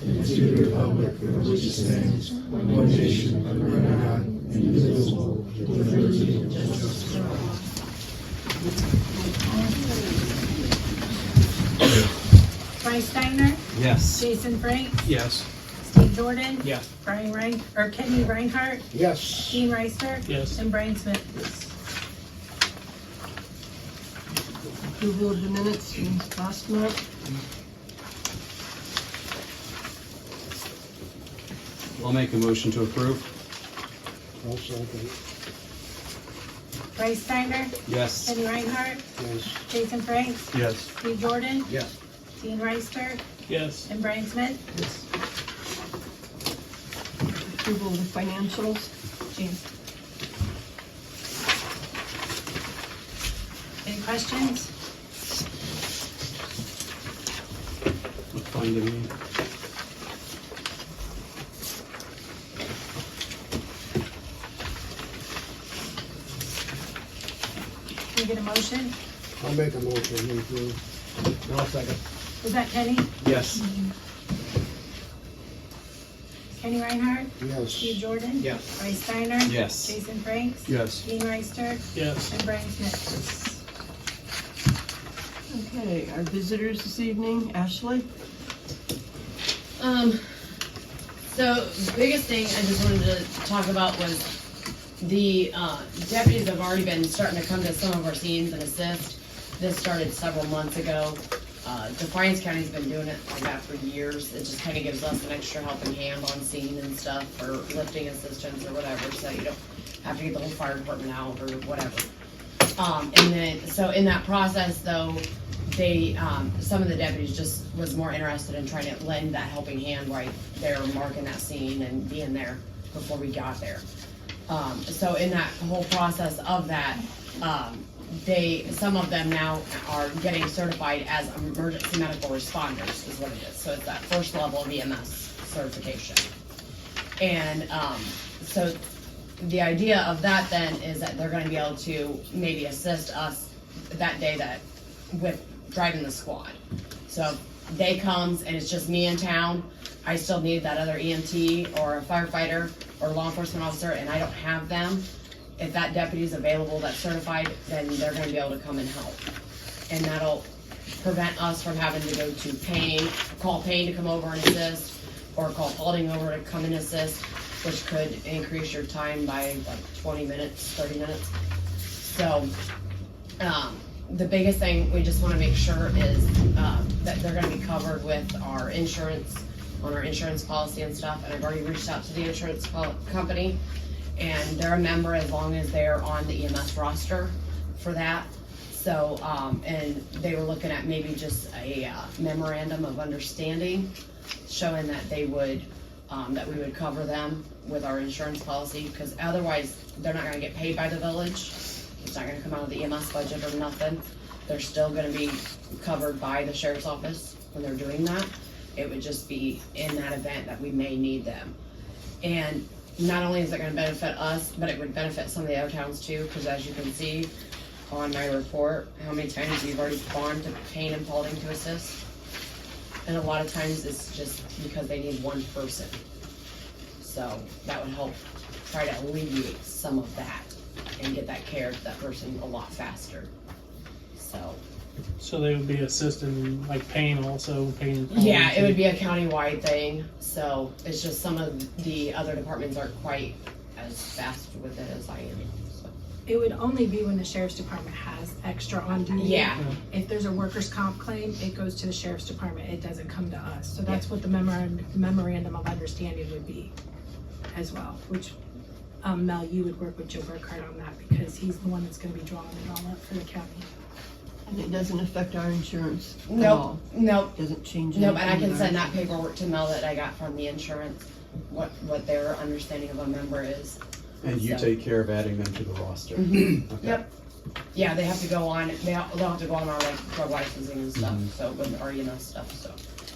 and to the republic for which it stands, one nation, under God, indivisible, with liberty and justice for all. Bryce Steiner, Yes. Jason Frank, Yes. Steve Jordan, Yes. Kenny Reinhardt, Yes. Dean Reister, Yes. and Brian Smith. Approval of the minutes from last month. I'll make a motion to approve. I'll second. Bryce Steiner, Yes. Kenny Reinhardt, Yes. Jason Frank, Yes. Steve Jordan, Yes. Dean Reister, Yes. and Brian Smith. Approval of the financials. James. Any questions? Look fine to me. Can we get a motion? I'll make a motion to approve. I'll second. Was that Kenny? Yes. Kenny Reinhardt, Yes. Steve Jordan, Yes. Bryce Steiner, Yes. Jason Franks, Yes. Dean Reister, Yes. and Brian Smith. Okay, our visitors this evening, Ashley. So the biggest thing I just wanted to talk about was the deputies have already been starting to come to some of our scenes and assist. This started several months ago. Defiance County's been doing it like that for years. It just kind of gives us an extra helping hand on scene and stuff, or lifting assistance or whatever, so you don't have to get the whole fire department out or whatever. And then, so in that process though, they, some of the deputies just was more interested in trying to lend that helping hand right there, marking that scene and being there before we got there. So in that whole process of that, some of them now are getting certified as emergency medical responders is what it is. So it's that first level of EMS certification. And so the idea of that then is that they're gonna be able to maybe assist us that day with driving the squad. So day comes and it's just me in town, I still need that other EMT or a firefighter or law enforcement officer and I don't have them. If that deputy is available that's certified, then they're gonna be able to come and help. And that'll prevent us from having to go to Payne, call Payne to come over and assist, or call Paulding over to come and assist, which could increase your time by like 20 minutes, 30 minutes. So, the biggest thing we just wanna make sure is, that they're gonna be covered with our insurance, on our insurance policy and stuff, and I've already reached out to the insurance company, and they're a member as long as they're on the EMS roster for that. So, and they were looking at maybe just a memorandum of understanding, showing that they would, that we would cover them with our insurance policy, because otherwise they're not gonna get paid by the village. It's not gonna come out of the EMS budget or nothing. They're still gonna be covered by the sheriff's office when they're doing that. It would just be in that event that we may need them. And not only is it gonna benefit us, but it would benefit some of the other towns too, because as you can see on my report, how many times you've already gone to Payne and Paulding to assist. And a lot of times it's just because they need one person. So that would help try to alleviate some of that and get that care to that person a lot faster. So they would be assisting like Payne also, Payne. Yeah, it would be a countywide thing, so it's just some of the other departments aren't quite as fast with it as I am, so. It would only be when the sheriff's department has extra on duty. Yeah. If there's a workers' comp claim, it goes to the sheriff's department, it doesn't come to us. So that's what the memorandum of understanding would be as well, which, Mel, you would work with Joe Burkhardt on that because he's the one that's gonna be drawing it all up for the county. And it doesn't affect our insurance at Nope, all. nope, Doesn't change nope, and I anything can with send our- that paperwork to Mel that I got from the insurance, what their understanding of a member is. And you So. take care of adding them to the roster? Mhm. Okay. Yep. Yeah, they have to go on, they'll have to go on our like drug licensing and stuff, so with our EMS stuff, so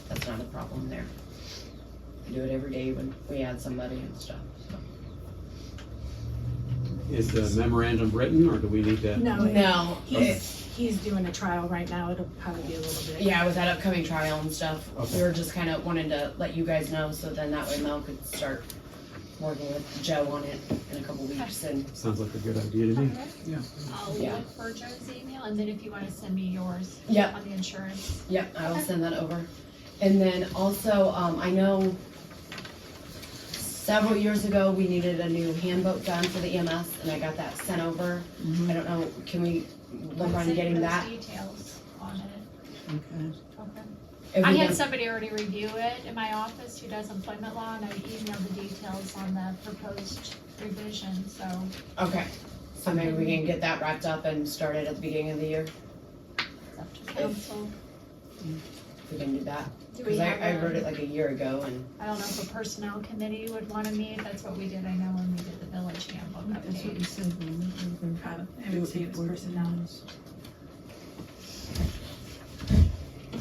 that's not a problem there. We do it every day when we add somebody and stuff, so. Is the memorandum written, or do we need to? No, No, he's, he's doing a trial right now, it'll probably be a little bit. Yeah, with that upcoming trial and stuff, Okay. we were just kind of wanting to let you guys know, so then that way Mel could start working with Joe on it in a couple weeks, and Sounds like a good idea to me. I'll Yeah. look for Joe's email, and then if you wanna send me yours Yep. on the insurance. yep, I will send that over. And then also, I know several years ago, we needed a new handbook done for the EMS, and I got that sent over. I don't know, can we look I'll on send getting those that? Details on it. Okay. Okay. If I we had can- somebody already review it in my office who does employment law, and I emailed the details on the proposed revision, so. Okay, so maybe we can get that wrapped up and started at the beginning of the year, It's up to council. if we can do that. Do we Because have I wrote a, it like a year ago, and I don't know if a personnel committee would wanna meet, that's what we did, I know when we did the village handbook That's what we update. said. we were gonna I would say it's do it personnel.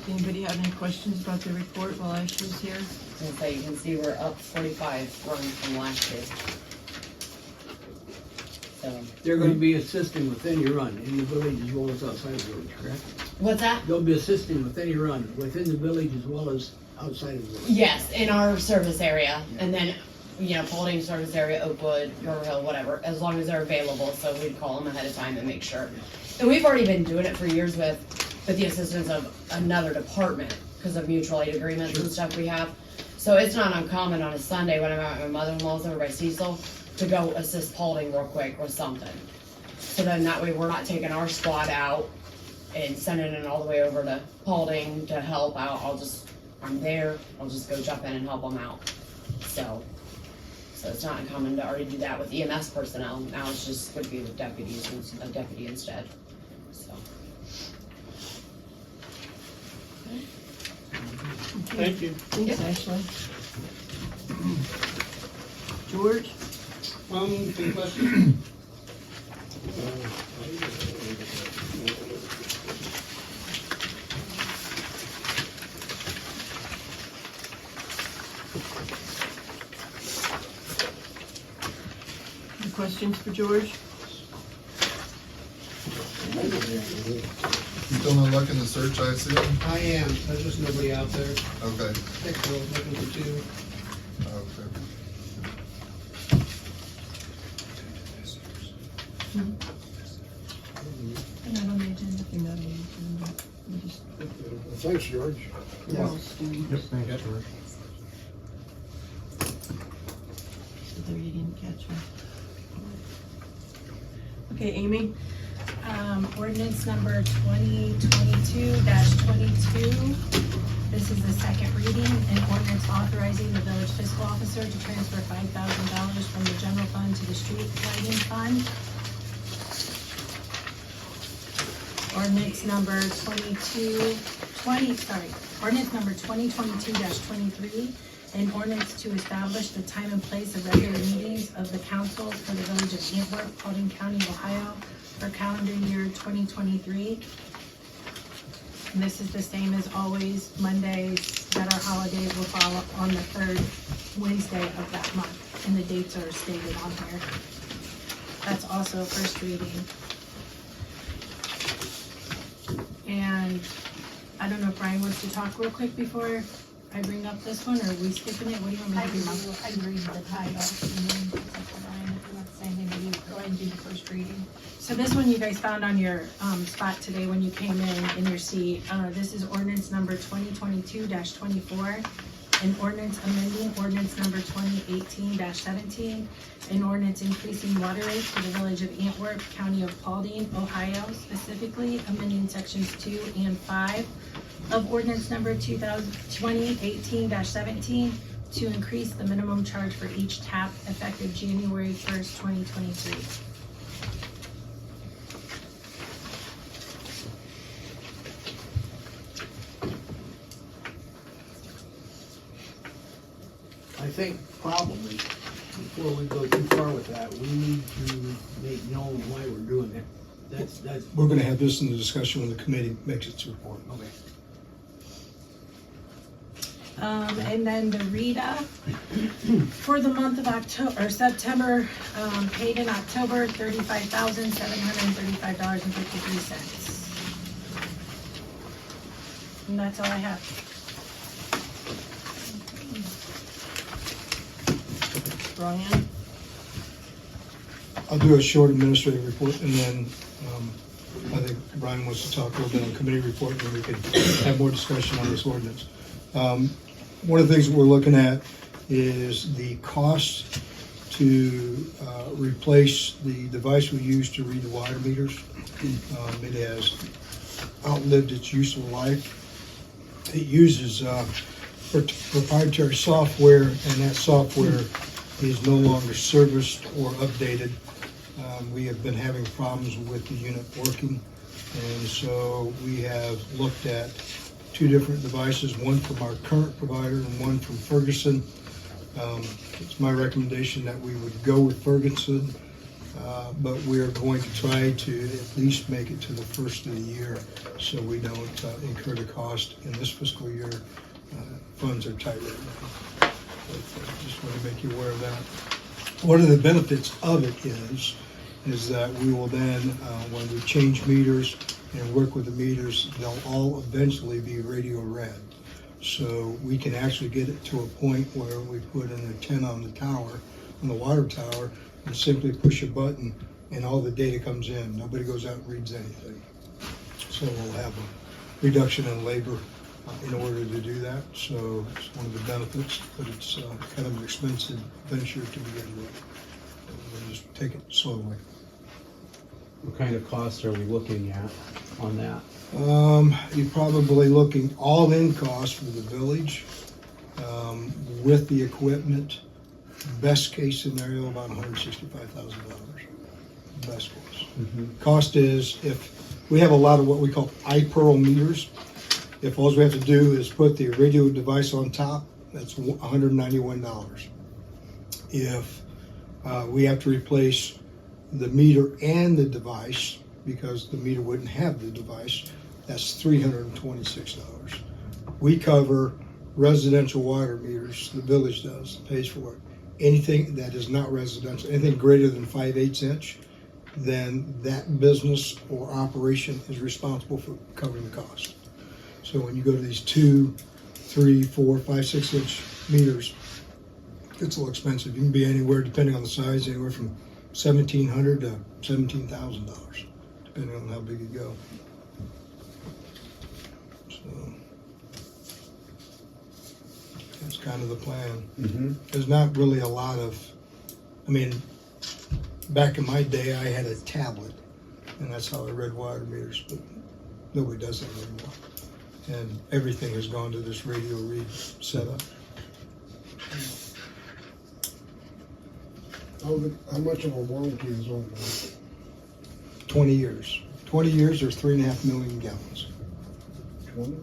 Anybody have any questions about the report while Ashley's here? since you can see we're up 45 from last year. So, They're gonna be assisting with any run in the village as well as outside the village, correct? what's that? They'll be assisting with any run within the village as well as outside of the village. Yes, in our service area, and then, Paulding service area, Oakwood, River Hill, whatever, as long as they're available, so we'd call them ahead of time and make sure. And we've already been doing it for years with the assistance of another department, because of mutual aid agreements and stuff we have. So it's not uncommon on a Sunday when I'm at my mother-in-law's over by Cecil, to go assist Paulding real quick with something. So then that way we're not taking our squad out and sending it all the way over to Paulding to help out. I'm there, I'll just go jump in and help them out. So it's not uncommon to already do that with EMS personnel. Now it's just would be with deputies and a deputy instead, so. Thank you. Thanks, Ashley. George? Any questions? Any questions for George? You still not looking to search, I assume? I am, there's just nobody out there. Okay, Next one, looking for two. okay. And then on the agenda. Nothing that I need to, but we just, Thanks, George. we're all students. thanks, George. So there you didn't catch me. Okay, Amy? Ordinance number 2022-22. This is the second reading, an ordinance authorizing the village fiscal officer to transfer $5,000 from the general fund to the street lighting fund. Ordinance number ordinance number 2022-23, an ordinance to establish the time and place of regular meetings of the council for the village of Antwerp, Paulding County, Ohio, for calendar year 2023. And this is the same as always, Mondays that are holidays will fall on the third Wednesday of that month, and the dates are stated on here. That's also first reading. And I don't know if Brian wants to talk real quick before I bring up this one, or are we skipping it? What do you want me I to do? Mom? can read the title, and then it's up to Ryan, if you want to say anything, maybe go ahead and do the first reading. So this one you guys found on your spot today when you came in your seat. This is ordinance number 2022-24, an ordinance amending ordinance number 2018-17, an ordinance increasing water rates for the village of Antwerp, county of Paulding, Ohio, specifically amending sections 2 and 5 of ordinance number 2018-17 to increase the minimum charge for each tap effective January 1st, 2023. I think probably, before we go too far with that, we need to make known why we're doing it. That's, We're gonna have this in the discussion when the committee makes its report. okay. And then the RETA for the month of October, or September, paid in October, $35,735.53. And that's all I have. Brian? I'll do a short administrative report, and then I think Brian wants to talk a little bit on committee report, and then we can have more discussion on this ordinance. One of the things that we're looking at is the cost to replace the device we use to read the water meters. It has outlived its useful life. It uses proprietary software, and that software is no longer serviced or updated. We have been having problems with the unit working, and so we have looked at two different devices, one from our current provider and one from Ferguson. It's my recommendation that we would go with Ferguson, but we're going to try to at least make it to the first of the year so we don't incur the cost in this fiscal year. Funds are tight right now. But just want to make you aware of that. One of the benefits of it is that we will then, when we change meters and work with the meters, they'll all eventually be radio read. So we can actually get it to a point where we put an antenna on the tower, on the water tower, and simply push a button and all the data comes in. Nobody goes out and reads anything. So we'll have a reduction in labor in order to do that. So it's one of the benefits, but it's kind of an expensive venture to begin with. We'll just take it slowly. What kind of cost are we looking at on that? You're probably looking all-in cost for the village, with the equipment, best case scenario, about $165,000. Best case. Cost is, if we have a lot of what we call iPearl meters, if all we have to do is put the radio device on top, that's $191. If we have to replace the meter and the device, because the meter wouldn't have the device, that's $326. We cover residential water meters, the village does, pays for it. Anything that is not residential, anything greater than 5/8 inch, then that business or operation is responsible for covering the cost. So when you go to these 2, 3, 4, 5, 6 inch meters, it's a little expensive. You can be anywhere, depending on the size, anywhere from $1,700 to $17,000, depending on how big you go. So that's kind of the plan. There's not really a lot of, I mean, back in my day, I had a tablet, and that's how I read water meters, but nobody does that anymore. And everything has gone to this radio read setup. How much of a warranty is on that? 20 years. 20 years or 3.5 million gallons. 20?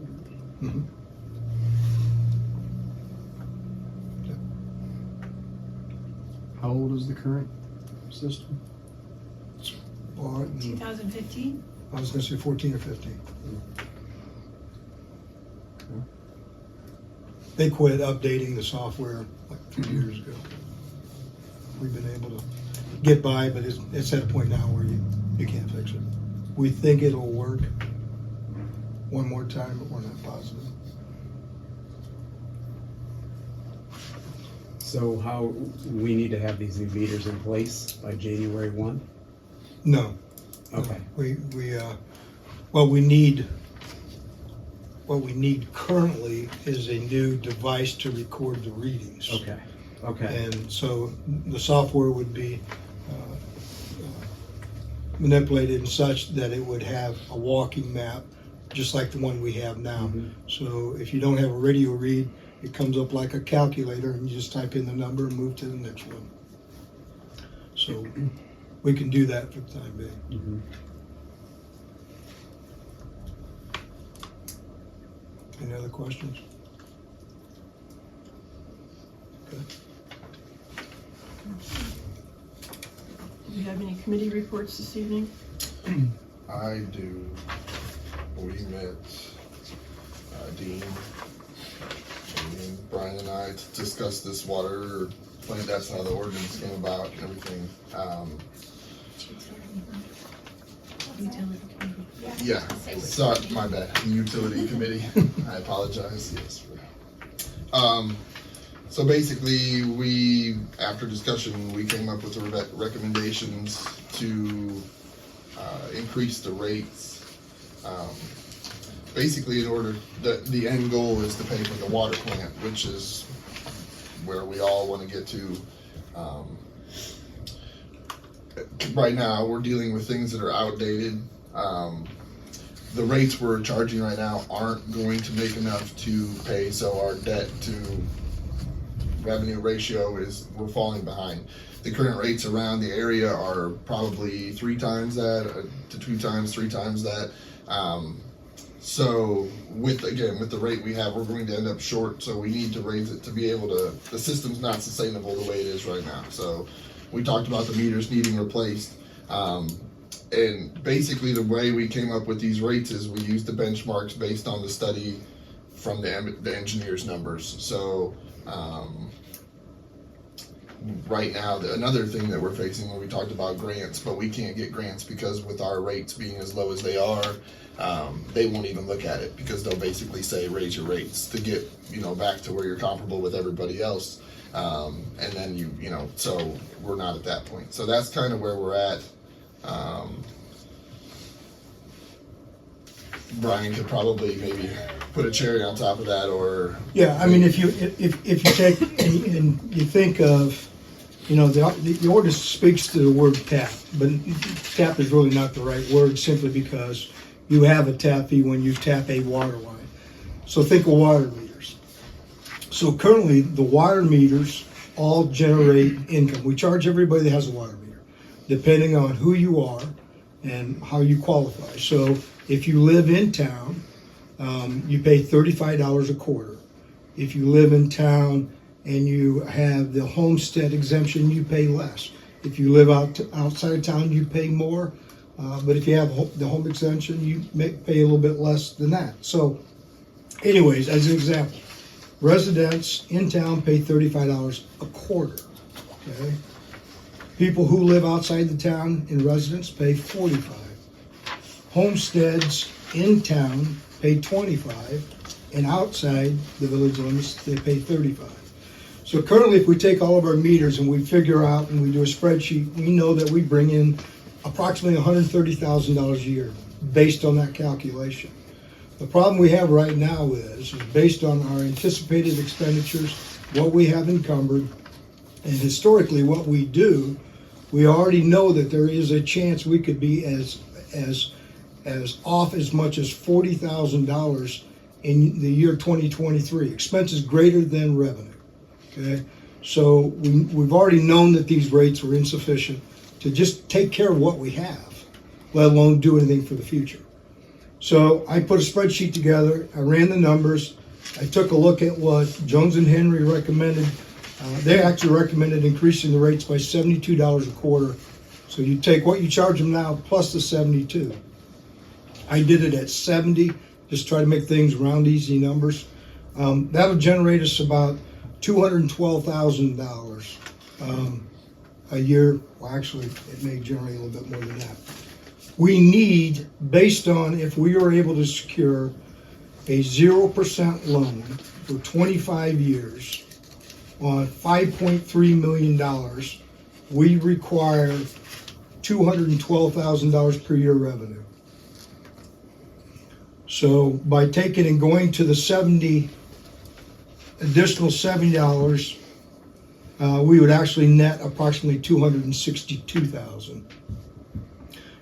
Mhm. How old is the current system? Bought in, 2015? I was gonna say 14 or 15. They quit updating the software like 3 years ago. We've been able to get by, but it's at a point now where you can't fix it. We think it'll work one more time, but we're not positive. So how, we need to have these new meters in place by January 1? No. Okay. What we need currently is a new device to record the readings. Okay. And so the software would be manipulated in such that it would have a walking map, just like the one we have now. So if you don't have a radio read, it comes up like a calculator, and you just type in the number and move to the next one. So we can do that for the time being. Any other questions? Okay. Do you have any committee reports this evening? I do. We met Dean and Brian and I to discuss this water plant. That's how the ordinance came about and everything. Utility committee. Yeah, sorry, my bad, utility committee, I apologize, yes. So basically, we, after discussion, we came up with the recommendations to, increase the rates. Basically, in order, the end goal is to pay for the water plant, which is where we all wanna get to. Right now, we're dealing with things that are outdated. The rates we're charging right now aren't going to make enough to pay, so our debt to revenue ratio we're falling behind. The current rates around the area are probably 3 times that, to 2 times, 3 times that. So with the rate we have, we're going to end up short, so we need to raise it to be able to, the system's not sustainable the way it is right now. So we talked about the meters needing replaced. And basically the way we came up with these rates is we used the benchmarks based on the study from the engineer's numbers. So right now, another thing that we're facing when we talked about grants, but we can't get grants because with our rates being as low as they are, they won't even look at it because they'll basically say raise your rates to get, you know, back to where you're comparable with everybody else. And then you know, so we're not at that point. So that's kind of where we're at. Brian could probably maybe put a cherry on top of that, or Yeah, I mean, if you take and you think of, you know, the ordinance speaks to the word tap, but tap is really not the right word simply because you have a tap fee when you tap a water line. So think of water meters. So currently, the water meters all generate income. We charge everybody that has a water meter, depending on who you are and how you qualify. So if you live in town, you pay $35 a quarter. If you live in town and you have the homestead exemption, you pay less. If you live outside of town, you pay more. But if you have the home exemption, you may pay a little bit less than that. So anyways, as an example, residents in town pay $35 a quarter. Okay? People who live outside the town in residence pay $45. Homesteads in town pay $25, and outside the village limits, they pay $35. So currently, if we take all of our meters and we figure out and we do a spreadsheet, we know that we bring in approximately $130,000 a year based on that calculation. The problem we have right now is based on our anticipated expenditures, what we have encumbered, and historically what we do, we already know that there is a chance we could be as off as much as $40,000 in the year 2023. Expenses greater than revenue. Okay, so we've already known that these rates are insufficient to just take care of what we have, let alone do anything for the future. So I put a spreadsheet together. I ran the numbers. I took a look at what Jones and Henry recommended. They actually recommended increasing the rates by $72 a quarter. So you take what you charge them now plus the 72. I did it at 70, just try to make things round easy numbers. That'll generate us about $212,000 a year. Well, actually, it may generate a little bit more than that. We need, based on if we are able to secure a 0% loan for 25 years on $5.3 million, we require $212,000 per year revenue. So by taking and going to the additional $70, we would actually net approximately $262,000.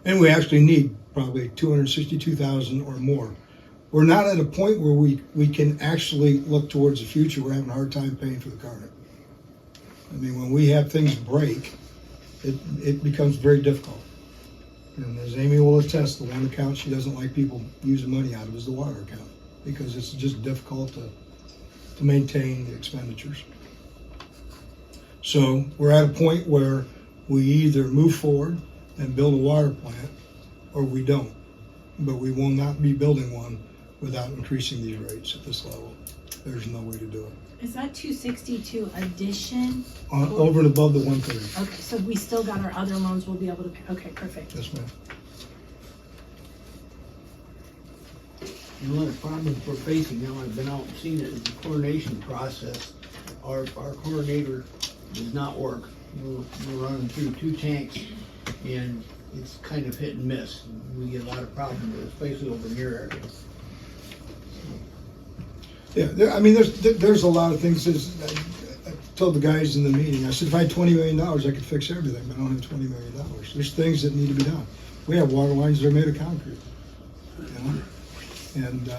And we actually need probably $262,000 or more. We're not at a point where we can actually look towards the future. We're having a hard time paying for the current. I mean, when we have things break, it becomes very difficult. And as Amy will attest, the one account she doesn't like people using money out of is the water account, because it's just difficult to maintain the expenditures. So we're at a point where we either move forward and build a water plant, or we don't. But we will not be building one without increasing these rates at this level. There's no way to do it. Is that 262 addition? Over and above the 130. Okay, so we still got our other loans we'll be able to pay. Okay, perfect. Yes, ma'am. And one of the problems we're facing now, I've been out and seen it, is the chlorination process. Our chlorinator does not work. We're running through 2 tanks, and it's kind of hit and miss. We get a lot of problems with it, especially over in your area. Yeah, I mean, there's a lot of things. I told the guys in the meeting, I said, if I had $20 million, I could fix everything, but I don't have $20 million. There's things that need to be done. We have water lines that are made of concrete, you know? And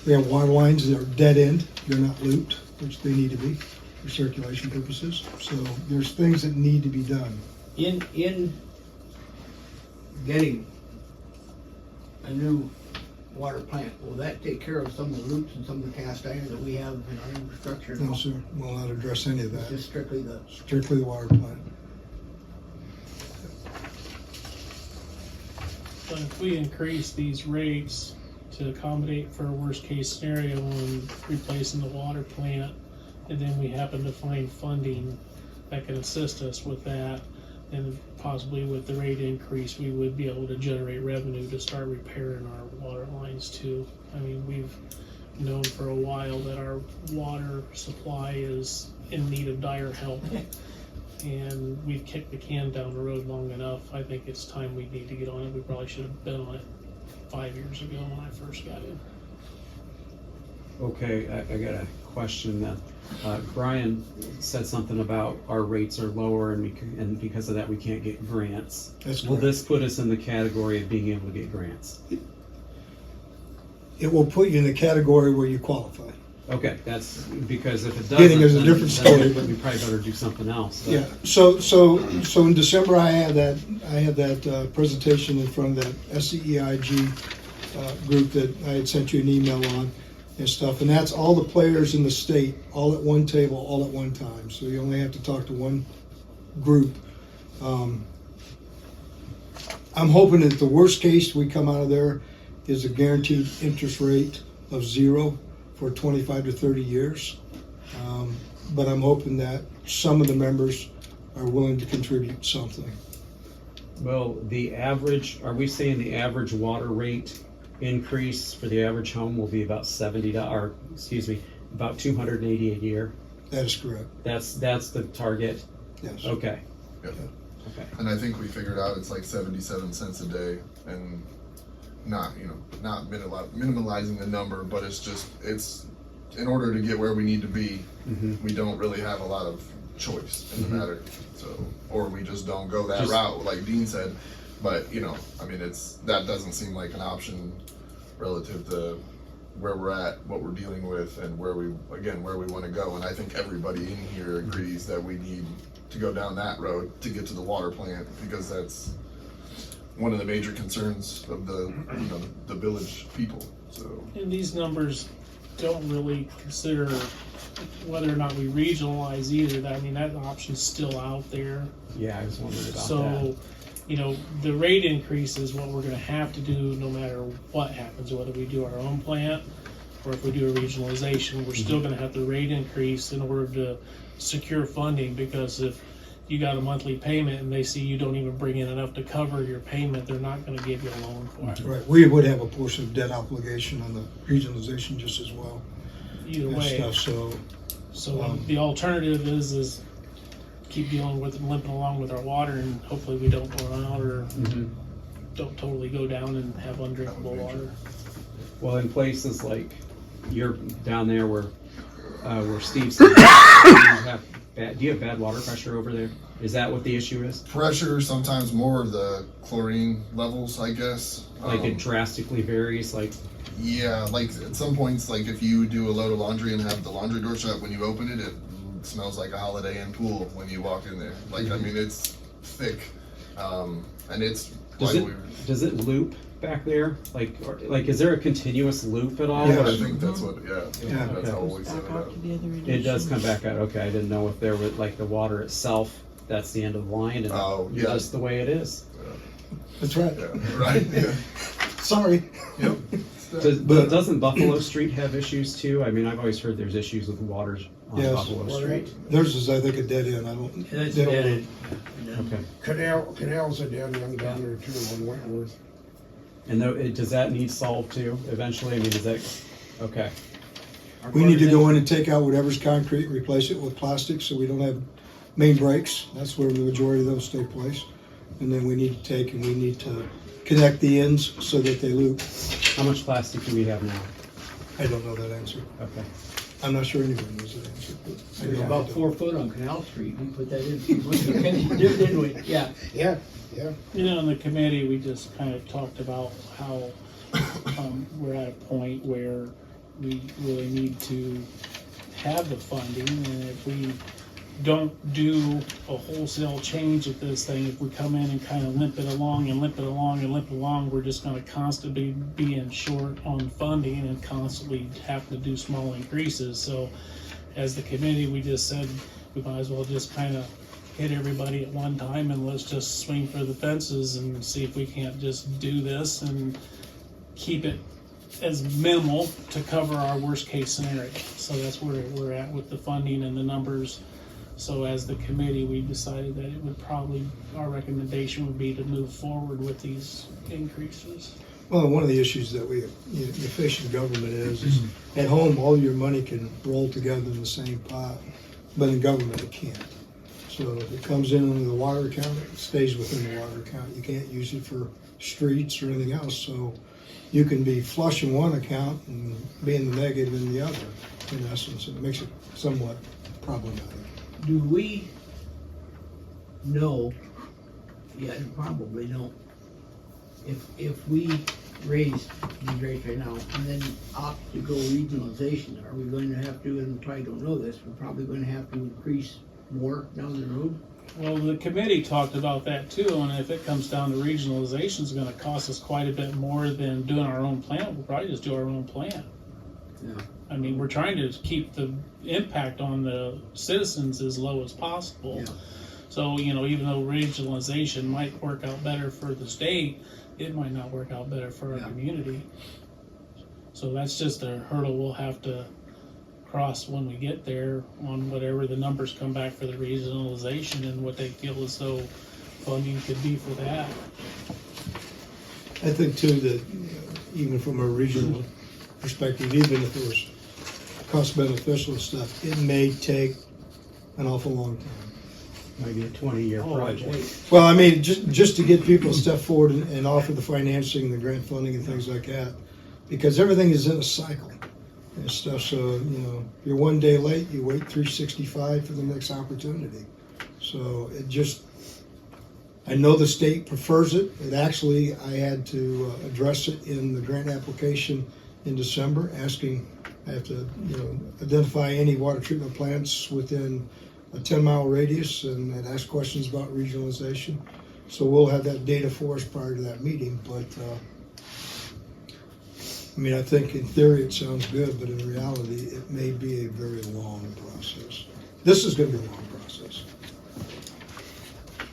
we have water lines that are dead end, they're not looped, which they need to be for circulation purposes. So there's things that need to be done. In getting a new water plant, will that take care of some of the loops and some of the cast iron that we have in our infrastructure? No, sir, will not address any of that. Just strictly Strictly the water plant. But if we increase these rates to accommodate for a worst case scenario when replacing the water plant, and then we happen to find funding that can assist us with that, then possibly with the rate increase, we would be able to generate revenue to start repairing our water lines too. I mean, we've known for a while that our water supply is in need of dire help. And we've kicked the can down the road long enough. I think it's time we need to get on it. We probably should have been on it 5 years ago when I first got in. Okay, I got a question then. Brian said something about our rates are lower and because of that we can't get grants. That's Will correct. this put us in the category of being able to get grants? It will put you in the category where you qualify. Okay, that's because if it doesn't, Getting is a then- different then story. we probably better do something else. But- Yeah, so in December, I had that presentation in front of that SCEIG group that I had sent you an email on and stuff, and that's all the players in the state, all at one table, all at one time, so you only have to talk to one group. I'm hoping that the worst case we come out of there is a guaranteed interest rate of 0 for 25 to 30 years. But I'm hoping that some of the members are willing to contribute something. Well, the average, are we saying the average water rate increase for the average home will be about about 280 a year? That is correct, That's the target? yes. Okay. Yep. Okay. And I think we figured out it's like 77 cents a day, and not minimalizing the number, but it's in order to get where we need to be, we don't really have a lot of choice in the matter. So, or we just don't go that route, like Dean said. But I mean, that doesn't seem like an option relative to where we're at, what we're dealing with, and where we want to go. And I think everybody in here agrees that we need to go down that road to get to the water plant, because that's one of the major concerns of the village people. So, And these numbers don't really consider whether or not we regionalize either. I mean, that option's still out there. Yeah, I was wondering about that. So, the rate increase is what we're gonna have to do no matter what happens, whether we do our own plant or if we do a regionalization, we're still gonna have the rate increase in order to secure funding, because if you got a monthly payment and they see you don't even bring in enough to cover your payment, they're not gonna give you a loan for it. Right, we would have a portion of debt obligation on the regionalization just as well. Either and way, stuff, so, the alternative is keep dealing with and limping along with our water, and hopefully we don't run out or don't totally go down and have undrinkable water. Well, in places like you're down there where Steve said, do you have bad water pressure over there? Is that what the issue is? pressure, sometimes more of the chlorine levels, I guess. Like it drastically varies, like, Yeah, like at some points, like if you do a load of laundry and have the laundry door shut, when you open it, it smells like a Holiday Inn pool when you walk in there. Like, I mean, it's thick, and it's. does it loop back there? Like is there a continuous loop at all? Yeah, I think that's what. Yeah, Yeah. that's how we Goes set back it out up. to the other end. It does come back out, okay, I didn't know if there was, like, the water itself, that's the end of the line, and Oh, it's yeah. just the way it is. that's right, Yeah, right. Yeah. sorry. Yep. But doesn't Buffalo Street have issues too? I mean, I've always heard there's issues with waters on Yes. Buffalo Street. Theirs is, I think, a dead end, I don't. That's they don't- dead. Okay. Canal's a dead end down there too on Wentworth. And though, does that need solved too, eventually? I mean, does that, okay. We need to go in and take out whatever's concrete, and replace it with plastic, so we don't have main breaks. That's where the majority of those take place. And then we need to connect the ends so that they loop. How much plastic do we have now? I don't know that answer. Okay. I'm not sure anyone knows that answer. But I There's know about I don't. 4 foot on Canal Street, we put that in, didn't we? Yeah. Yeah. You know, in the committee, we just kind of talked about how we're at a point where we really need to have the funding, and if we don't do a wholesale change at this thing, if we come in and kind of limp it along and limp it along and limp it along, we're just gonna constantly be in short on funding and constantly have to do small increases. So as the committee, we just said, we might as well just kind of hit everybody at one time and let's just swing for the fences and see if we can't just do this and keep it as minimal to cover our worst case scenario. So that's where we're at with the funding and the numbers. So as the committee, we decided that it would probably, our recommendation would be to move forward with these increases. Well, one of the issues that you face in government is at home, all your money can roll together in the same pot, but in government it can't. So if it comes in under the water account, it stays within the water account. You can't use it for streets or anything else. So you can be flush in one account and be in the negative in the other, in essence. It makes it somewhat problematic. Do we know, yeah, you probably don't, if we raise these rates right now and then opt to go regionalization, are we going to have to, and we probably don't know this, we're probably going to have to increase more down the road? Well, the committee talked about that too, and if it comes down to regionalization, it's gonna cost us quite a bit more than doing our own plant. We'll probably just do our own plant. Yeah. I mean, we're trying to keep the impact on the citizens as low as possible. Yeah. So, you know, even though regionalization might work out better for the state, it might not work out better for our Yeah. community. So that's just a hurdle we'll have to cross when we get there on whatever the numbers come back for the regionalization and what they feel as though funding could be for that. I think too that even from a regional perspective, even if it was cost beneficial and stuff, it may take an awful long time. Maybe a 20-year project. Well, I mean, just to get people to step forward and offer the financing, the grant funding and things like that, because everything is in a cycle and stuff. So, you know, you're one day late, you wait 365 for the next opportunity. So it just, I know the state prefers it. It actually, I had to address it in the grant application in December, asking, I have to, you know, identify any water treatment plants within a 10-mile radius and ask questions about regionalization. So we'll have that data for us prior to that meeting. But I mean, I think in theory it sounds good, but in reality it may be a very long process. This is going to be a long process.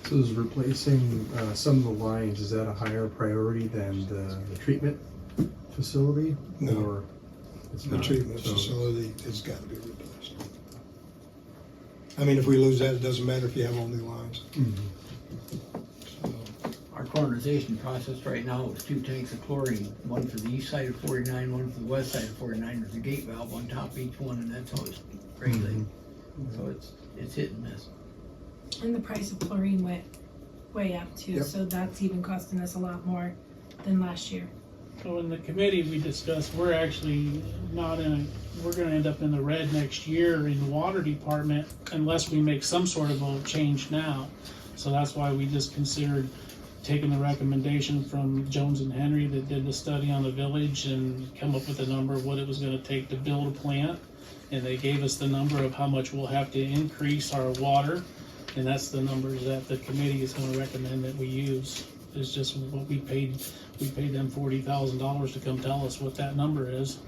So is replacing some of the lines, is that a higher priority than the treatment facility? No. Or it's The not? treatment So- facility has got to be replaced. I mean, if we lose that, it doesn't matter if you have all new lines. So, Our coronization process right now is 2 tanks of chlorine, one for the east side of 49, one for the west side of 49. There's a gate valve on top of each one, and that's how it's regulated. So it's hit and miss. And the price of chlorine went way up too, Yep. so that's even costing us a lot more than last year. So in the committee, we discussed, we're actually not we're gonna end up in the red next year in the water department unless we make some sort of a change now. So that's why we just considered taking the recommendation from Jones and Henry that did the study on the village and come up with a number of what it was gonna take to build a plant. And they gave us the number of how much we'll have to increase our water. And that's the numbers that the committee is gonna recommend that we use. It's just what we paid them $40,000 to come tell us what that number is.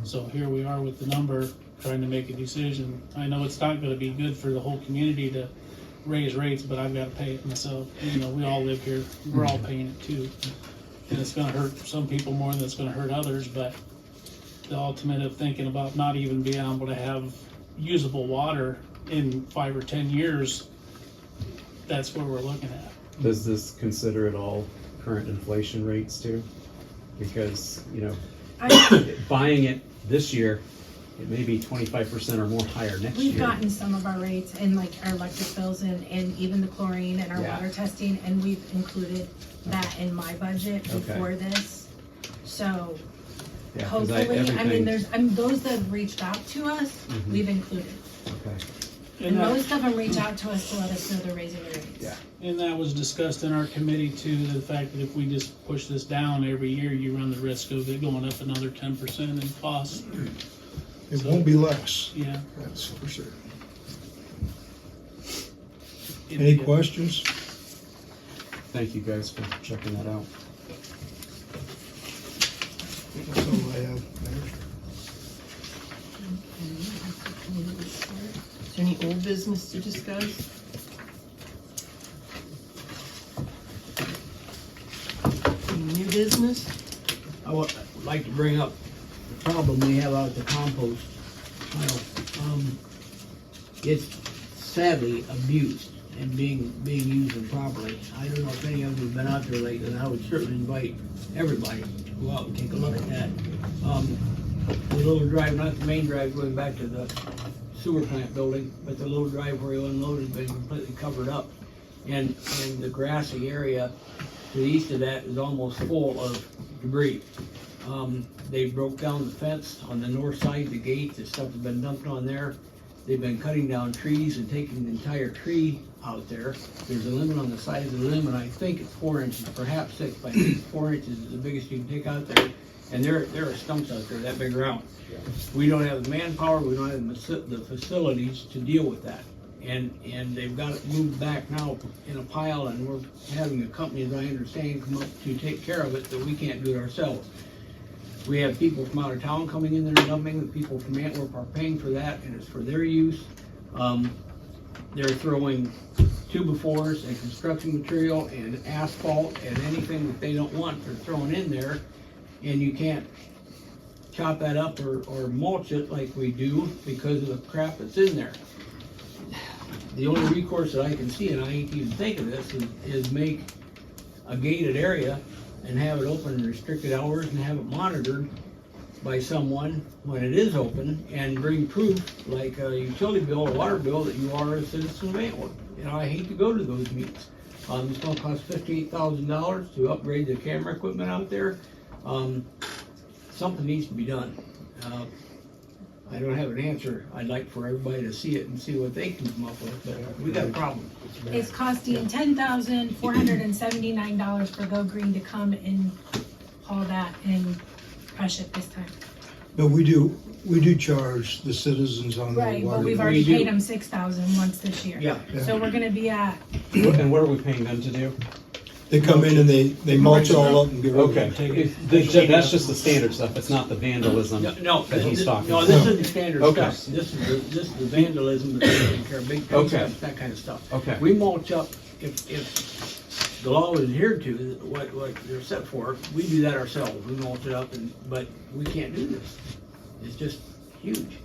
So here we are with the number, trying to make a decision. I know it's not gonna be good for the whole community to raise rates, but I've gotta pay it myself. You know, we all live here, we're all paying it too. And it's gonna hurt some people more than it's gonna hurt others, but the ultimate of thinking about not even being able to have usable water in 5 or 10 years, that's where we're looking at. Does this consider at all current inflation rates too? because, I, buying it this year, it may be 25% or more higher next we've year. gotten some of our rates and like our electric bills and even the chlorine and our Yeah. water testing, and we've included that in my budget before this. So Yeah, 'cause I- hopefully, I mean, everything- those that have reached out to us, Mhm. we've included. Okay. And most of them reach out to us to let us know they're raising their rates. Yeah. And that was discussed in our committee too, the fact that if we just push this down every year, you run the risk of it going up another 10% in cost. It won't be less, Yeah. that's for sure. It'd Any be a- questions? Thank you guys for checking that out. That's all I have, Mayor. Is there any old business to discuss? Any new business? I would like to bring up the problem we have out at the compost pile. It's sadly abused and being used improperly. I don't know if any of you have been out there lately, and I would certainly invite everybody to go out and take a look at that. The little drive, not the main drive going back to the sewer plant building, but the little drive where you unload has been completely covered up. And the grassy area to the east of that is almost full of debris. They broke down the fence on the north side, the gate, the stuff has been dumped on there. They've been cutting down trees and taking the entire tree out there. There's a limit on the size of the limit, I think it's 4 inches, perhaps 6, but I think 4 inches is the biggest you can take out there. And there are stumps out there that big around. We don't have the manpower, we don't have the facilities to deal with that. And they've got it moved back now in a pile, and we're having a company, as I understand, come up to take care of it, that we can't do it ourselves. We have people from out of town coming in there and dumping, the people from Antwerp are paying for that, and it's for their use. They're throwing 2x4s and construction material and asphalt and anything that they don't want, they're throwing in there, and you can't chop that up or mulch it like we do because of the crap that's in there. The only recourse that I can see, and I hate to even think of this, is make a gated area and have it open in restricted hours and have it monitored by someone when it is open, and bring proof, like a utility bill, a water bill, that you are a citizen of Antwerp. I hate to go to those meetings. It's gonna cost $58,000 to upgrade the camera equipment out there. Something needs to be done. I don't have an answer. I'd like for everybody to see it and see what they can come up with, but we got a problem. It's costing $10,479 for Go Green to come and haul that and crush it this time. But we do charge the citizens on the Right, but water. we've already paid them $6,000 once this year. Yeah. So we're gonna be at, And what are we paying them to do? They come in and they mulch all up and get rid of it. Okay, that's just the standard stuff, it's not the vandalism No, that he's talking no, about. this isn't standard Okay. stuff. This is the vandalism that's taking care of big Okay. pickups, that kind of stuff. Okay. We mulch up, if the law is adhered to, what they're set for, we do that ourselves. We mulch it up, but we can't do this. It's just huge.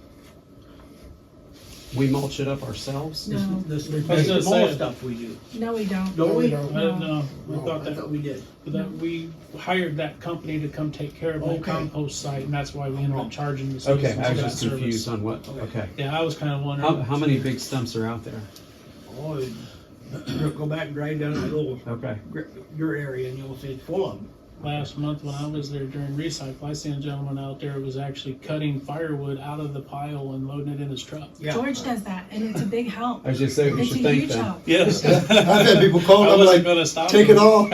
We mulch it up ourselves? no, This I was gonna the small say- stuff we do. no, we don't. Don't we? No, we thought I that, thought we did. that we hired that company to come take care of the Okay. compost site, and that's why we ended up charging the Okay, citizens I for was that just service. confused on what, okay. Yeah, I was kinda wondering. How many big stumps are out there? Oh, go back and drive down that little Okay, dirt area, and you'll see it's full of them. Last month when I was there during recycle, I seen a gentleman out there who was actually cutting firewood out of the pile and loading it in his truck. Yeah. George does that, and it's a big help. I was just saying, we It's a should thank huge them. help. Yes. I've had people call, I I'm wasn't like, gonna stop take him. it off,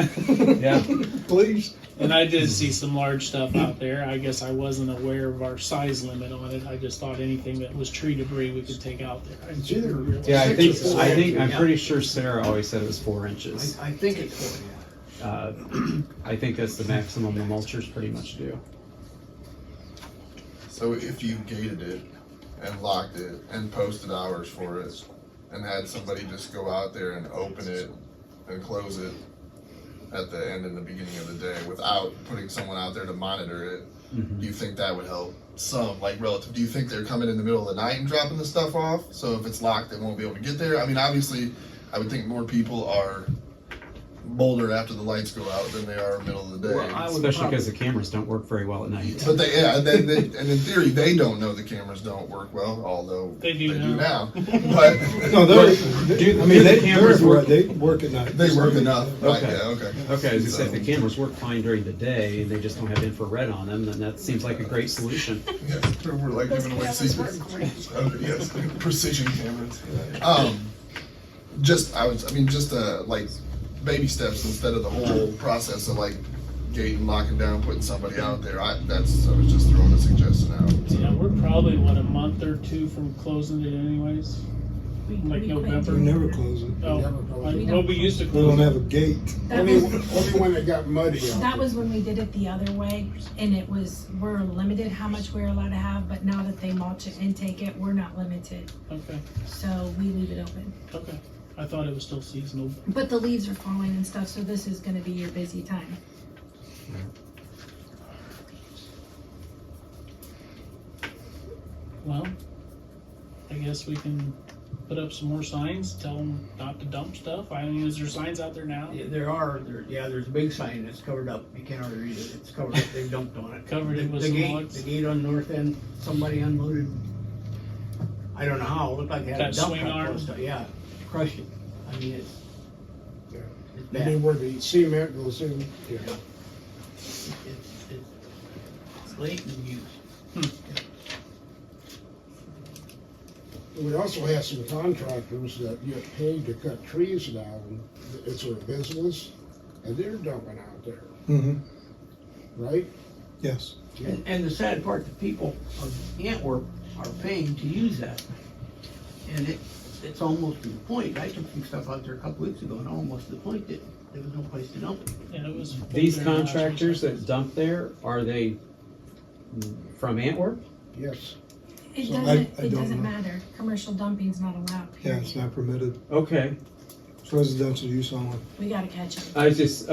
Yeah, please. And I did see some large stuff out there. I guess I wasn't aware of our size limit on it. I just thought anything that was tree debris we could take out there. It's either yeah, I'm 6 or 4 I'm inches, yeah. pretty sure Sarah always said it was 4 inches. I think it's full, yeah. I think that's the maximum the mulchers pretty much do. So if you gated it and locked it and posted hours for it and had somebody just go out there and open it and close it at the end and the beginning of the day without putting someone out there to monitor it, do you think that would help some, like relative? Do you think they're coming in the middle of the night and dropping the stuff off? So if it's locked, they won't be able to get there? I mean, obviously, I would think more people are bolder after the lights go out than they are middle of the day. Well, I would Especially prob- because the cameras don't work very well at night. But they, yeah, and in theory, they don't know the cameras don't work well, although They do now. But No, they're, Do- I mean, do the they, cameras they're, work? they work at night. they work enough, right? Okay. Yeah, okay. Okay, as you said, if the So- cameras work fine during the day and they just don't have infrared on them, then that seems like a great solution. Yeah, we're like giving away secrets. Okay, yes, precision cameras. Just like baby steps instead of the whole process of like gating, locking down, putting somebody out there. I was just throwing a suggestion out. Yeah, we're probably, a month or two from closing it anyways? Like We November? We never close it. Oh, never close it. well, we used to We close don't it. have a gate. That Only, was, only when it got muddy out that there. was when we did it the other way, and we're limited how much we're allowed to have, but now that they mulch it and take it, we're not limited, Okay, so we leave it open. okay. I thought it was still seasonal. But the leaves are falling and stuff, so this is gonna be your busy time. Well, I guess we can put up some more signs, tell them not to dump stuff. I mean, is there signs out there now? Yeah, there's a big sign that's covered up. You can't hardly read it. It's covered up. They dumped on it. Covered it with the some gate, logs? The gate on the north end, somebody unloaded. I don't know how. It looked like they had That a dump swing truck arm? close to it. Yeah, crushed it. I mean, it's Yeah. it's You bad. mean where the cement goes in? Yeah. It's blatant use. We also have some contractors that get paid to cut trees down. It's their business, and they're dumping out there, Mm-hmm, right? yes. And the sad part, the people of Antwerp are paying to use that. And it's almost to the point. I took some stuff out there a couple weeks ago, and almost to the point that there was no place to dump it. And it was. These contractors that dump there, are they from Antwerp? Yes. It So doesn't, I it don't doesn't know. matter, commercial dumping's not allowed, Yeah, period. it's not permitted. Okay, It's residential use only. We gotta catch them. I was just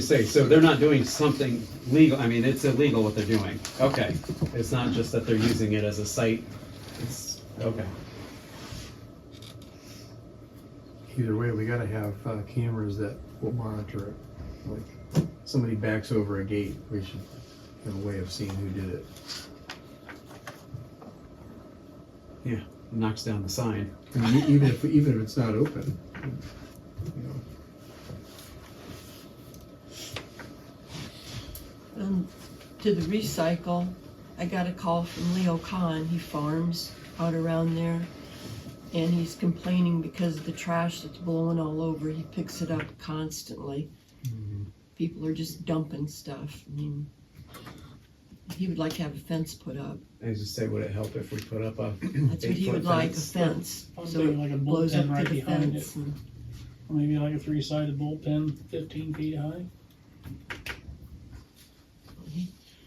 say, so they're not doing something legal, I mean, it's illegal what they're doing. Okay, it's not just that they're using it as a site, it's, okay. Either way, we gotta have cameras that will monitor it. Like, somebody backs over a gate, we should have a way of seeing who did it. Knocks down the sign. I mean, even if it's not open, you know. To the recycle, I got a call from Leo Kahn. He farms out around there. And he's complaining because of the trash that's blowing all over. He picks it up constantly. People are just dumping stuff. I mean, he would like to have a fence put up. I was just say, would it help if we put up a That's what he 8-foot would like, a fence? fence. I'm So thinking like a it blows bullpen up right to the behind fence. it. Maybe like a 3-sided bullpen, 15 feet high.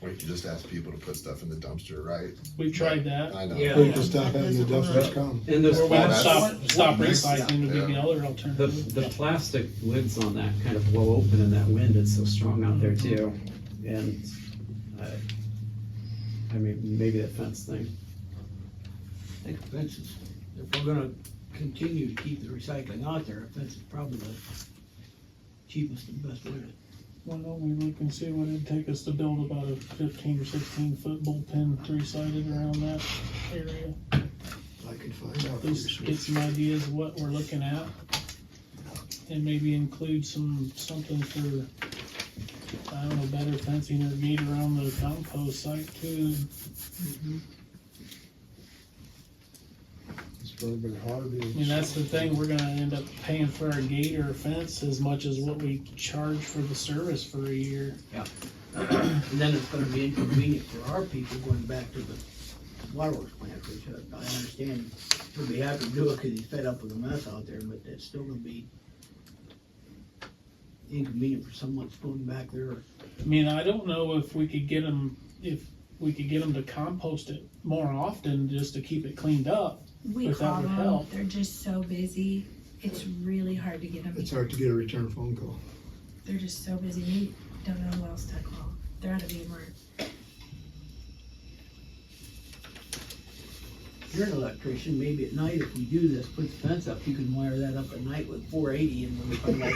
We can just ask people to put stuff in the dumpster, right? We've tried that. I know. Yeah. We can stop having the dumpsters come. And those Or we would plastic, stop Next- recycling would be the yeah. other the alternative. plastic lids on that kind of blow open in that wind, it's so strong out there too. And, I mean, maybe that fence thing. I think fences, if we're gonna continue to keep the recycling out there, a fence is probably the cheapest and best way to. Why don't we look and see what it'd take us to build about a 15 or 16 foot bullpen 3-sided around that area? I can find out. At least get some ideas of what we're looking at. And maybe include something for, I don't know, better fencing or gate around the compost site too. It's probably hard I mean, that's the thing, we're gonna end up paying for our gate or fence as much as what we charge for the service for a year. And then it's gonna be inconvenient for our people going back to the waterworks plant, which I understand he'll be happy to do it because he's fed up with the mess out there, but it's still gonna be inconvenient for someone that's going back there. I mean, I don't know if we could get them to compost it more often just to keep it cleaned up. We If that call would them, help. they're just so busy, it's really hard to get them. It's hard to get a return phone call. They're just so busy, we don't know who else to call, they're out of being work. you're an electrician, maybe at night if we do this, put the fence up, you can wire that up at night with 480 and when we come back.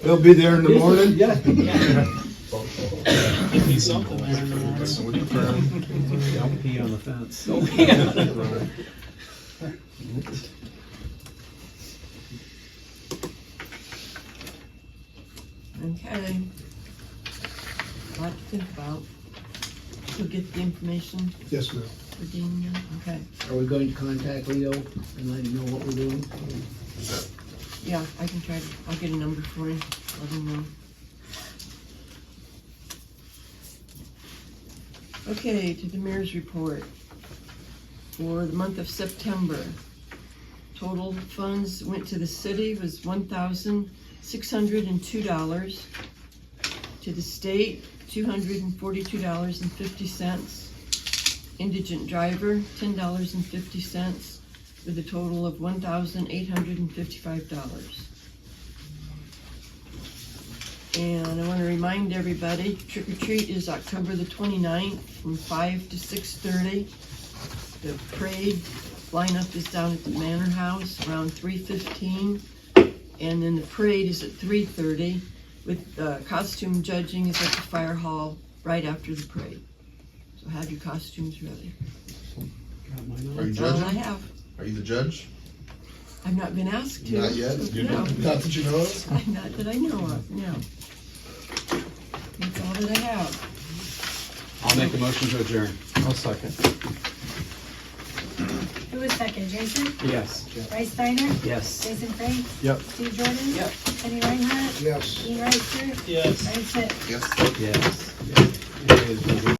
They'll be there in the morning? Yeah, yeah. Give me something there in the morning. Don't pee on the fence. Okay. A lot to think about. You'll get the information Yes, ma'am. for Dean, yeah? Okay. Are we going to contact Leo and let him know what we're doing? Yeah, I can try to, I'll get a number for him, let him know. Okay, to the mayor's report. For the month of September, total funds went to the city was $1,602. To the state, $242.50. Indigent driver, $10.50, with a total of $1,855. And I want to remind everybody, trick or treat is October the 29th from 5 to 6:30. The parade lineup is down at the Manor House around 3:15. And then the parade is at 3:30 with costume judging is at the fire hall right after the parade. So have your costumes ready. Are you That's all I judging? have. Are you the judge? I've not been asked to. Not yet? No. Not that you know of? Not that I know of, no. That's all that I have. I'll make a motion to adjourn. I'll second. Who was second, Jason? Yes. Bryce Steiner? Yes. Jason Frank? Yep. Steve Jordan? Yep. Kenny Reinhardt? Yes. Dean Reister? Yes. Brian Stitt? Yes. Yes. Yes.